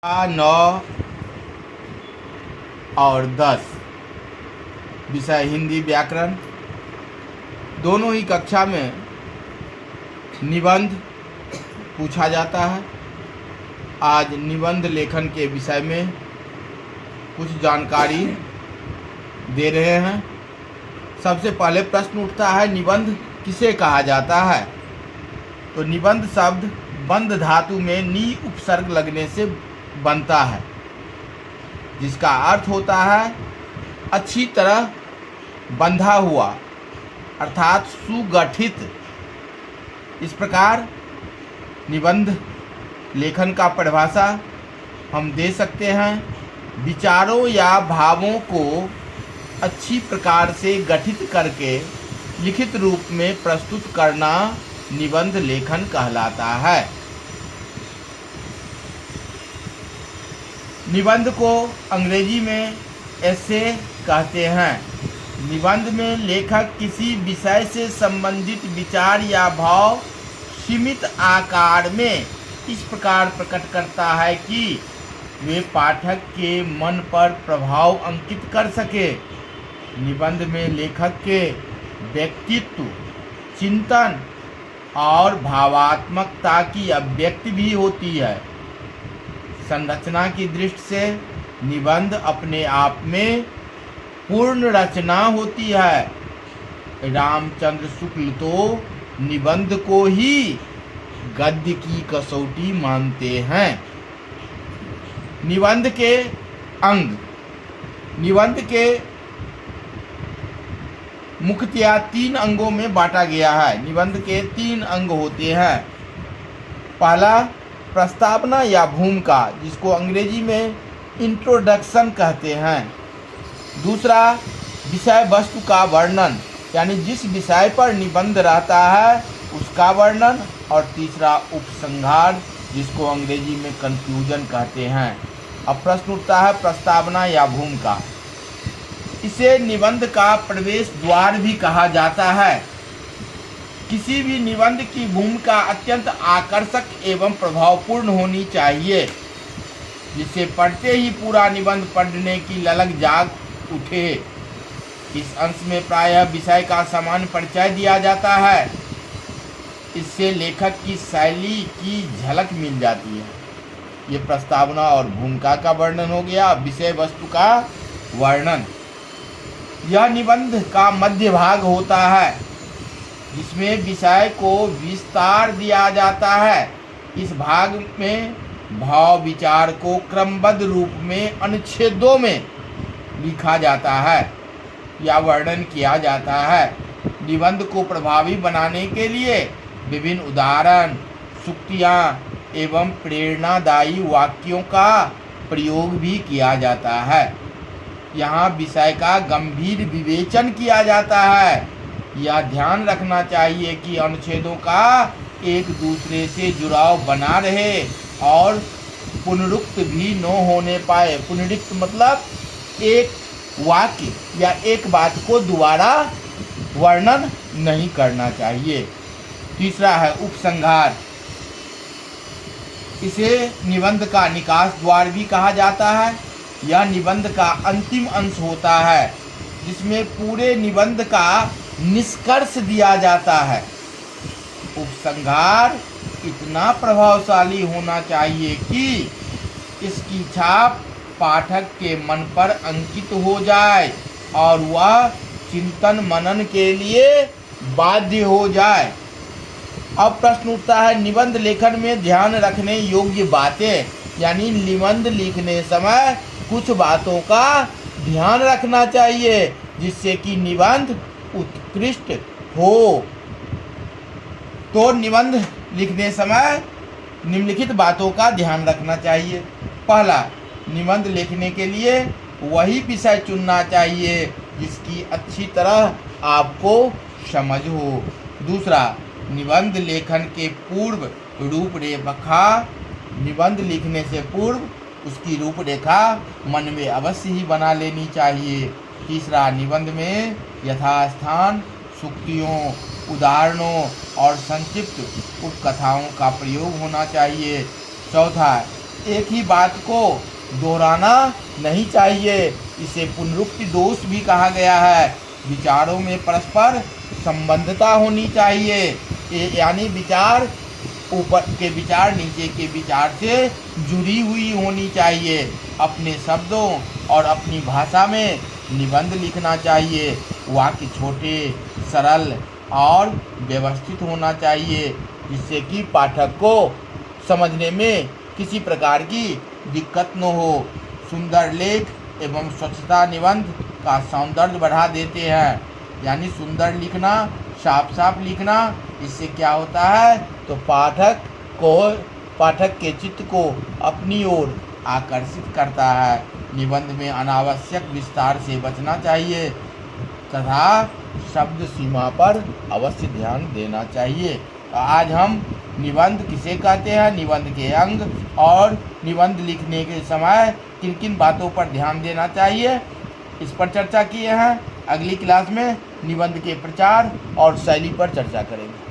9 और 10 विषय हिंदी व्याकरण दोनों ही कक्षा में निबंध पूछा जाता है। आज निबंध लेखन के विषय में कुछ जानकारी दे रहे हैं। सबसे पहले प्रश्न उठता है, निबंध किसे कहा जाता है? तो निबंध शब्द बंध धातु में नी उपसर्ग लगने से बनता है, जिसका अर्थ होता है अच्छी तरह बंधा हुआ अर्थात सुगठित। इस प्रकार निबंध लेखन का परिभाषा हम दे सकते हैं, विचारों या भावों को अच्छी प्रकार से गठित करके लिखित रूप में प्रस्तुत करना निबंध लेखन कहलाता है। निबंध को अंग्रेजी में एसे कहते हैं। निबंध में लेखक किसी विषय से संबंधित विचार या भाव सीमित आकार में इस प्रकार प्रकट करता है कि वे पाठक के मन पर प्रभाव अंकित कर सके। निबंध में लेखक के व्यक्तित्व, चिंतन और भावात्मकता की अभिव्यक्ति भी होती है। संरचना की दृष्टि से निबंध अपने आप में पूर्ण रचना होती है। रामचंद्र शुक्ल तो निबंध को ही गद्य की कसौटी मानते हैं। निबंध के अंग, निबंध के मुख्यतया 3 अंगों में बांटा गया है। निबंध के 3 अंग होते हैं। पहला प्रस्तावना या भूमिका, जिसको अंग्रेजी में इंट्रोडक्शन कहते हैं। दूसरा विषय वस्तु का वर्णन, यानी जिस विषय पर निबंध रहता है उसका वर्णन। और तीसरा उपसंहार, जिसको अंग्रेजी में कंक्लूजन कहते हैं। अब प्रश्न उठता है प्रस्तावना या भूमिका। इसे निबंध का प्रवेश द्वार भी कहा जाता है। किसी भी निबंध की भूमिका अत्यंत आकर्षक एवं प्रभावपूर्ण होनी चाहिए, जिसे पढ़ते ही पूरा निबंध पढ़ने की ललक जाग उठे। इस अंश में प्रायः विषय का सामान्य परिचय दिया जाता है। इससे लेखक की शैली की झलक मिल जाती है। ये प्रस्तावना और भूमिका का वर्णन हो गया। विषय वस्तु का वर्णन, यह निबंध का मध्य भाग होता है, जिसमें विषय को विस्तार दिया जाता है। इस भाग में भाव विचार को क्रमबद्ध रूप में अनुच्छेदों में लिखा जाता है या वर्णन किया जाता है। निबंध को प्रभावी बनाने के लिए विभिन्न उदाहरण, सूक्तियाँ एवं प्रेरणादायी वाक्यों का प्रयोग भी किया जाता है। यहाँ विषय का गंभीर विवेचन किया जाता है। यह ध्यान रखना चाहिए कि अनुच्छेदों का एक दूसरे से जुड़ाव बना रहे और पुनरुक्त भी न होने पाए। पुनरुक्त मतलब एक वाक्य या एक बात को दोबारा वर्णन नहीं करना चाहिए। तीसरा है उपसंहार। इसे निबंध का निकास द्वार भी कहा जाता है। यह निबंध का अंतिम अंश होता है, जिसमें पूरे निबंध का निष्कर्ष दिया जाता है। उपसंहार इतना प्रभावशाली होना चाहिए कि इसकी छाप पाठक के मन पर अंकित हो जाए और वह चिंतन मनन के लिए बाध्य हो जाए। अब प्रश्न उठता है निबंध लेखन में ध्यान रखने योग्य बातें, यानी निबंध लिखने समय कुछ बातों का ध्यान रखना चाहिए, जिससे कि निबंध उत्कृष्ट हो। तो निबंध लिखने समय निम्नलिखित बातों का ध्यान रखना चाहिए। पहला, निबंध लिखने के लिए वही विषय चुनना चाहिए जिसकी अच्छी तरह आपको समझ हो। दूसरा, निबंध लेखन के पूर्व रूपरेखा, निबंध लिखने से पूर्व उसकी रूपरेखा मन में अवश्य ही बना लेनी चाहिए। तीसरा, निबंध में यथास्थान सूक्तियों, उदाहरणों और संक्षिप्त उपकथाओं का प्रयोग होना चाहिए। चौथा, एक ही बात को दोहराना नहीं चाहिए। इसे पुनरुक्ति दोष भी कहा गया है। विचारों में परस्पर संबंधता होनी चाहिए, यानी विचार ऊपर के विचार नीचे के विचार से जुड़ी हुई होनी चाहिए। अपने शब्दों और अपनी भाषा में निबंध लिखना चाहिए। वाक्य छोटे, सरल और व्यवस्थित होना चाहिए, जिससे कि पाठक को समझने में किसी प्रकार की दिक्कत न हो। सुंदर लेख एवं स्वच्छता निबंध का सौंदर्य बढ़ा देते हैं। यानी सुंदर लिखना, साफ साफ लिखना, इससे क्या होता है तो पाठक के चित्त को अपनी ओर आकर्षित करता है। निबंध में अनावश्यक विस्तार से बचना चाहिए तथा शब्द सीमा पर अवश्य ध्यान देना चाहिए। तो आज हम निबंध किसे कहते हैं, निबंध के अंग और निबंध लिखने के समय किन किन बातों पर ध्यान देना चाहिए, इस पर चर्चा किए हैं। अगली क्लास में निबंध के प्रचार और शैली पर चर्चा करेंगे।